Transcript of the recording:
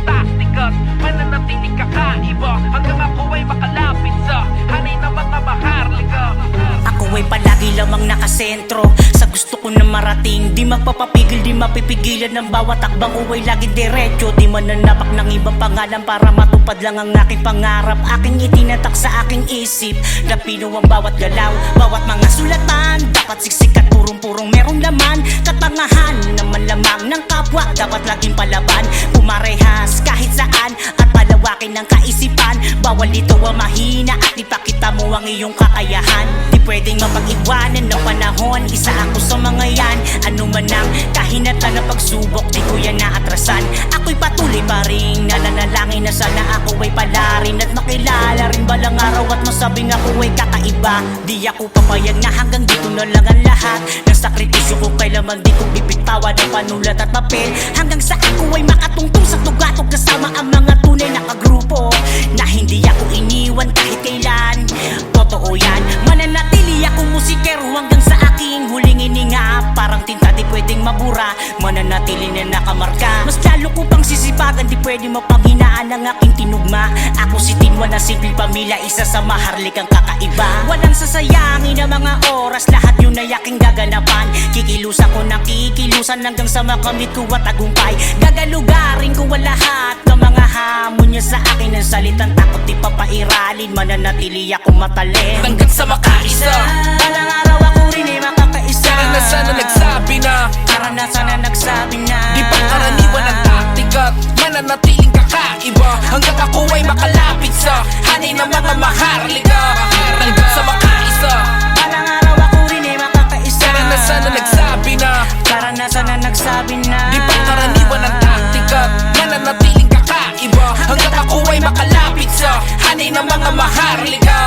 fantastic at mananatiling kakaiba hanggang ako ay makalapit sa hanay ng mga maharlika. Ako ay palagi lamang nakasentro sa gusto ko na marating. Di magpapapigil, di mapipigilan ng bawat takbang ko ay laging diretso. Di mananapak ng ibang pangalan para matupad lang ang aking pangarap. Aking itinatak sa aking isip na pino ang bawat galaw, bawat mga sulatan. Dapat siksik at purong-purong merong laman. Katangahan naman lamang ng kapwa dapat laging palaban. Pumarehas kahit saan at palawakin ng kaisipan. Bawal ito ang mahina at ipakita mo ang iyong kakayahan. Di pwedeng mapag-iwanan ng panahon, isa ako sa mga yan. Ano man ang kahinatan na pagsubok, di ko yan naatrasan. Ako'y patuloy pa rin nananalangin na sana ako ay palarin at makilala rin balang araw at masabing ako ay kakaiba. Di ako papayag na hanggang dito na lang ang lahat ng sakripisyo ko. Kailanman di ko bibitawan ng panulat at papel hanggang sa ako ay makatungtong sa tugatog kasama ang mga tunay na kagrupo. Na hindi ako iniwan kahit kailan, totoo yan. Mananatili akong musikero hanggang sa aking huling ininga. Parang tinta di pwedeng mabura, mananatili na nakamarka. Mas lalo ko pang sisipagan, di pwede mapanghinaan ang aking tinugma. Ako si Tinwa na simpleng pamilya, isa sa maharlikang kakaiba. Walang sasayangin ang mga oras, lahat yun ay aking gaganapan. Kikilusan ko ng kikilusan hanggang sa makamit ko at tagumpay. Gagalugarin ko ang lahat ng mga hamon niya sa akin ng salitang takot di papairalin. Mananatili akong matalim Hanggang sa makaisa, balang araw ako rin ay makakaisa. karanasan na nagsabi na Karanasan na nagsabi na di pangkaraniwan ang taktik at mananatiling kakaiba hanggang ako ay makalapit sa hanay ng mga maharlika. Hanggang sa makaisa, balang araw ako rin ay makakaisa. karanasan na nagsabi na Karanasan na nagsabi na di pangkaraniwan ang taktik at mananatiling kakaiba hanggang ako ay makalapit sa hanay ng mga maharlika.